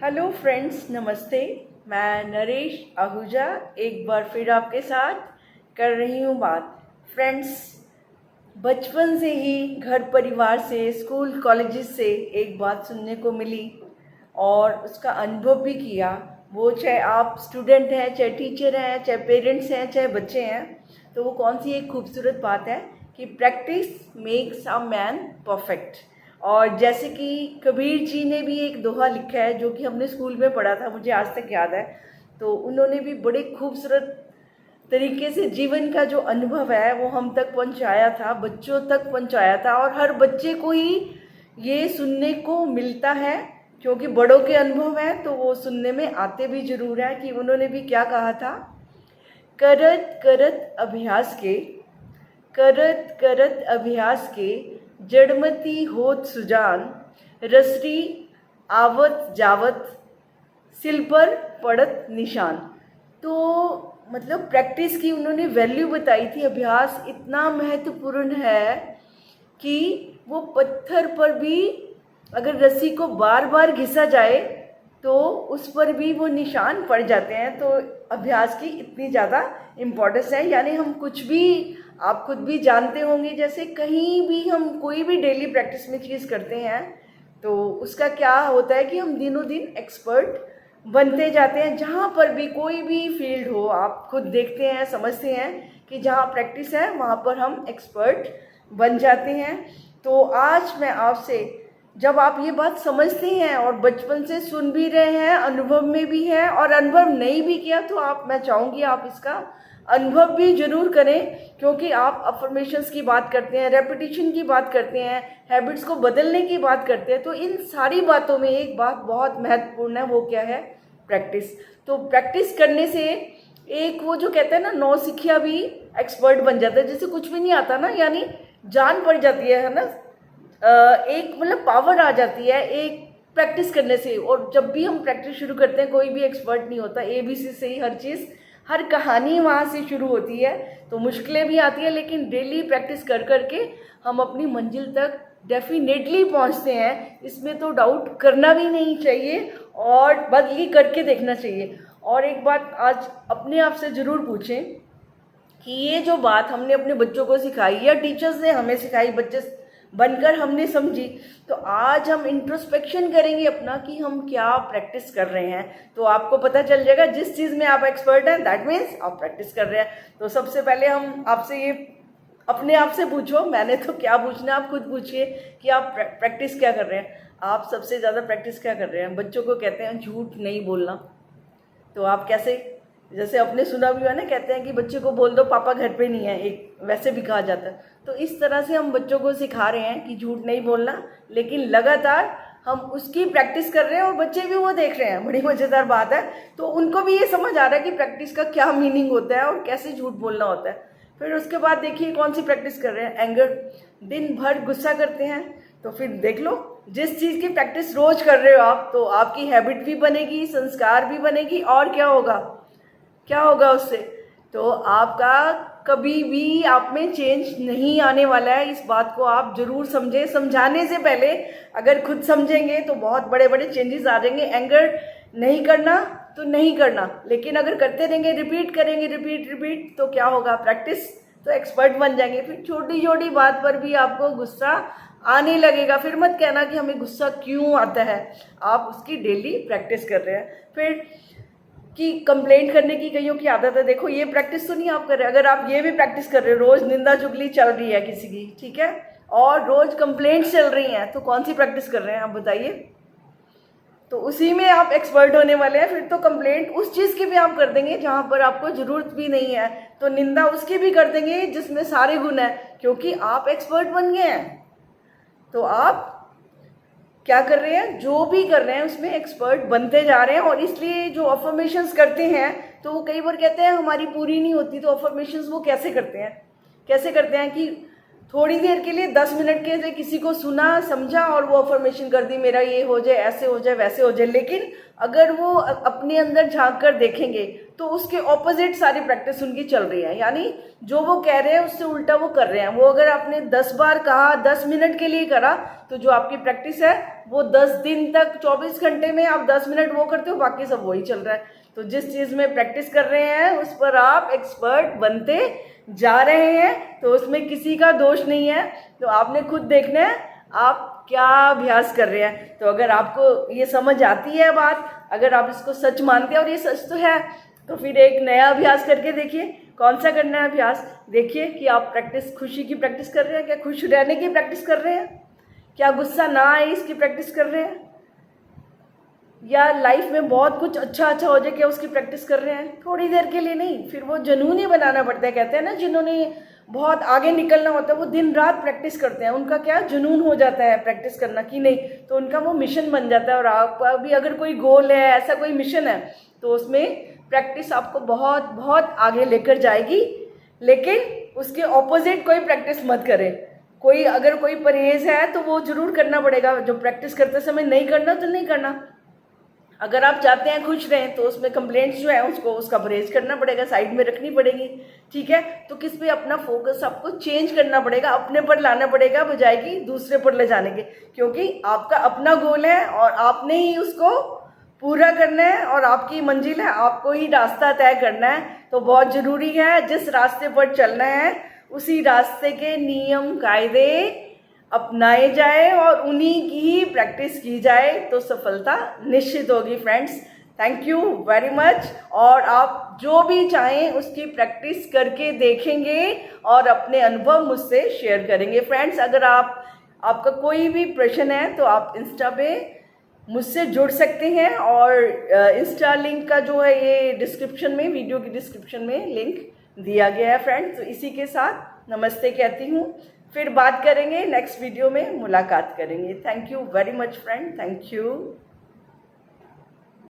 Hello friends, नमस्ते। मैं नरेश आहूजा एक बार फिर आपके साथ कर रही हूँ बात। फ्रेंड्स, बचपन से ही घर परिवार से, स्कूल कॉलेजेस से एक बात सुनने को मिली और उसका अनुभव भी किया। वो चाहे आप स्टूडेंट हैं, चाहे टीचर हैं, चाहे पेरेंट्स हैं, चाहे बच्चे हैं, तो वो कौन सी एक खूबसूरत बात है कि practice makes a man perfect. और जैसे कि कबीर जी ने भी एक दोहा लिखा है जो कि हमने स्कूल में पढ़ा था, मुझे आज तक याद है। तो उन्होंने भी बड़े खूबसूरत तरीके से जीवन का जो अनुभव है वो हम तक पहुंचाया था, बच्चों तक पहुंचाया था। और हर बच्चे को ही ये सुनने को मिलता है, क्योंकि बड़ों के अनुभव हैं तो वो सुनने में आते भी जरूर है कि उन्होंने भी क्या कहा था। करत करत अभ्यास के, करत करत अभ्यास के, जड़मती होत सुजान, रसरी आवत जावत, सिल पर पड़त निशान। तो मतलब प्रैक्टिस की उन्होंने वैल्यू बताई थी। अभ्यास इतना महत्वपूर्ण है कि वो पत्थर पर भी अगर रस्सी को बार बार घिसा जाए तो उस पर भी वो निशान पड़ जाते हैं। तो अभ्यास की इतनी ज़्यादा इम्पोर्टेंस है। यानी हम कुछ भी, आप खुद भी जानते होंगे, जैसे कहीं भी हम कोई भी डेली प्रैक्टिस में चीज़ करते हैं तो उसका क्या होता है कि हम दिनों दिन एक्सपर्ट बनते जाते हैं। जहाँ पर भी कोई भी फील्ड हो, आप खुद देखते हैं, समझते हैं कि जहाँ प्रैक्टिस है वहाँ पर हम एक्सपर्ट बन जाते हैं। तो आज मैं आपसे, जब आप ये बात समझते हैं और बचपन से सुन भी रहे हैं, अनुभव में भी है, और अनुभव नहीं भी किया तो मैं चाहूँगी आप इसका अनुभव भी जरूर करें। क्योंकि आप अफर्मेशंस की बात करते हैं, रेपिटेशन की बात करते हैं, हैबिट्स को बदलने की बात करते हैं, तो इन सारी बातों में एक बात बहुत महत्वपूर्ण है, वो क्या है? प्रैक्टिस। तो प्रैक्टिस करने से एक वो जो कहते हैं ना, नौसिखिया भी एक्सपर्ट बन जाता है। जैसे कुछ भी नहीं आता ना, यानी जान पड़ जाती है ना, एक मतलब पावर आ जाती है एक प्रैक्टिस करने से। और जब भी हम प्रैक्टिस शुरू करते हैं, कोई भी एक्सपर्ट नहीं होता, ABC से ही हर चीज़, हर कहानी वहाँ से शुरू होती है। तो मुश्किलें भी आती है, लेकिन डेली प्रैक्टिस कर करके हम अपनी मंजिल तक डेफिनेटली पहुँचते हैं। इसमें तो डाउट करना भी नहीं चाहिए और बल्कि करके देखना चाहिए। और एक बात आज अपने आप से ज़रूर पूछें कि ये जो बात हमने अपने बच्चों को सिखाई या टीचर्स ने हमें सिखाई, बच्चे बनकर हमने समझी, तो आज हम इंट्रोस्पेक्शन करेंगे अपना कि हम क्या प्रैक्टिस कर रहे हैं। तो आपको पता चल जाएगा जिस चीज़ में आप एक्सपर्ट हैं, दैट मीन्स आप प्रैक्टिस कर रहे हैं। तो सबसे पहले हम आपसे ये अपने आप से पूछो, मैंने तो क्या पूछना, आप खुद पूछिए कि आप प्रैक्टिस क्या कर रहे हैं। आप सबसे ज़्यादा प्रैक्टिस क्या कर रहे हैं? बच्चों को कहते हैं झूठ नहीं बोलना। तो आप कैसे, जैसे अपने सुना भी है ना, कहते हैं कि बच्चे को बोल दो पापा घर पे नहीं है, एक वैसे भी कहा जाता है। तो इस तरह से हम बच्चों को सिखा रहे हैं कि झूठ नहीं बोलना, लेकिन लगातार हम उसकी प्रैक्टिस कर रहे हैं और बच्चे भी वो देख रहे हैं। बड़ी मज़ेदार बात है। तो उनको भी ये समझ आ रहा है कि प्रैक्टिस का क्या मीनिंग होता है और कैसे झूठ बोलना होता है। फिर उसके बाद देखिए कौन सी प्रैक्टिस कर रहे हैं। एंगर, दिन भर गुस्सा करते हैं, तो फिर देख लो, जिस चीज़ की प्रैक्टिस रोज कर रहे हो आप, तो आपकी हैबिट भी बनेगी, संस्कार भी बनेगी, और क्या होगा, क्या होगा उससे? तो आपका कभी भी आप में चेंज नहीं आने वाला है। इस बात को आप जरूर समझें। समझाने से पहले अगर खुद समझेंगे तो बहुत बड़े बड़े चेंजेस आ जाएंगे। एंगर नहीं करना तो नहीं करना, लेकिन अगर करते रहेंगे, रिपीट करेंगे, रिपीट रिपीट, तो क्या होगा? प्रैक्टिस, तो एक्सपर्ट बन जाएंगे। फिर छोटी छोटी बात पर भी आपको गुस्सा आने लगेगा। फिर मत कहना कि हमें गुस्सा क्यों आता है, आप उसकी डेली प्रैक्टिस कर रहे हैं। फिर कि कंप्लेंट करने की कईयों की आदत है। देखो, ये प्रैक्टिस तो नहीं आप कर रहे। अगर आप ये भी प्रैक्टिस कर रहे हो, रोज निंदा चुगली चल रही है किसी की, ठीक है, और रोज कंप्लेंट चल रही हैं, तो कौन सी प्रैक्टिस कर रहे हैं आप बताइए? तो उसी में आप एक्सपर्ट होने वाले हैं। फिर तो कंप्लेंट उस चीज़ की भी आप कर देंगे जहाँ पर आपको ज़रूरत भी नहीं है, तो निंदा उसकी भी कर देंगे जिसमें सारे गुण हैं, क्योंकि आप एक्सपर्ट बन गए हैं। तो आप क्या कर रहे हैं? जो भी कर रहे हैं उसमें एक्सपर्ट बनते जा रहे हैं। और इसलिए जो अफर्मेशंस करते हैं, तो वो कई बार कहते हैं हमारी पूरी नहीं होती, तो अफर्मेशंस वो कैसे करते हैं? कैसे करते हैं कि थोड़ी देर के लिए 10 मिनट के लिए किसी को सुना समझा और वो अफर्मेशन कर दी, मेरा ये हो जाए, ऐसे हो जाए, वैसे हो जाए, लेकिन अगर वो अपने अंदर झांक कर देखेंगे तो उसके ऑपोजिट सारी प्रैक्टिस उनकी चल रही है, यानी जो वो कह रहे हैं उससे उल्टा वो कर रहे हैं। वो अगर आपने 10 बार कहा, 10 मिनट के लिए करा, तो जो आपकी प्रैक्टिस है वो 10 दिन तक, 24 घंटे में आप 10 मिनट वो करते हो, बाकी सब वही चल रहा है। तो जिस चीज़ में प्रैक्टिस कर रहे हैं उस पर आप एक्सपर्ट बनते जा रहे हैं, तो उसमें किसी का दोष नहीं है। तो आपने खुद देखना है आप क्या अभ्यास कर रहे हैं। तो अगर आपको ये समझ आती है बात, अगर आप इसको सच मानते हैं और ये सच तो है, तो फिर एक नया अभ्यास करके देखिए। कौन सा करना है अभ्यास? देखिए कि आप प्रैक्टिस खुशी की प्रैक्टिस कर रहे हैं, क्या खुश रहने की प्रैक्टिस कर रहे हैं, क्या गुस्सा ना आए इसकी प्रैक्टिस कर रहे हैं, या लाइफ में बहुत कुछ अच्छा अच्छा हो जाए क्या उसकी प्रैक्टिस कर रहे हैं। थोड़ी देर के लिए नहीं, फिर वो जुनून ही बनाना पड़ता है। कहते हैं ना, जिन्होंने बहुत आगे निकलना होता है वो दिन रात प्रैक्टिस करते हैं, उनका क्या जुनून हो जाता है प्रैक्टिस करना कि नहीं, तो उनका वो मिशन बन जाता है। और आपका भी अगर कोई गोल है, ऐसा कोई मिशन है, तो उसमें प्रैक्टिस आपको बहुत बहुत आगे लेकर जाएगी। लेकिन उसके ऑपोजिट कोई प्रैक्टिस मत करे। कोई अगर कोई परहेज है तो वो जरूर करना पड़ेगा, जो प्रैक्टिस करते समय नहीं करना तो नहीं करना। अगर आप चाहते हैं खुश रहें तो उसमें कंप्लेंट्स जो है उसको, उसका परहेज करना पड़ेगा, साइड में रखनी पड़ेगी। ठीक है, तो किस पे अपना फोकस आपको चेंज करना पड़ेगा, अपने पर लाना पड़ेगा बजाय कि दूसरे पर ले जाने के, क्योंकि आपका अपना गोल है और आपने ही उसको पूरा करना है और आपकी मंजिल है, आपको ही रास्ता तय करना है। तो बहुत ज़रूरी है जिस रास्ते पर चलना है उसी रास्ते के नियम कायदे अपनाए जाए और उन्हीं की ही प्रैक्टिस की जाए, तो सफलता निश्चित होगी friends. Thank you very much. और आप जो भी चाहें उसकी प्रैक्टिस करके देखेंगे और अपने अनुभव मुझसे शेयर करेंगे। फ्रेंड्स, अगर आपका कोई भी प्रश्न है तो आप इंस्टा पे मुझसे जुड़ सकते हैं, और इंस्टा लिंक का जो है ये डिस्क्रिप्शन में, वीडियो की डिस्क्रिप्शन में लिंक दिया गया है फ्रेंड्स। तो इसी के साथ नमस्ते कहती हूँ, फिर बात करेंगे, नेक्स्ट वीडियो में मुलाकात करेंगे। Thank you very much friend, thank you.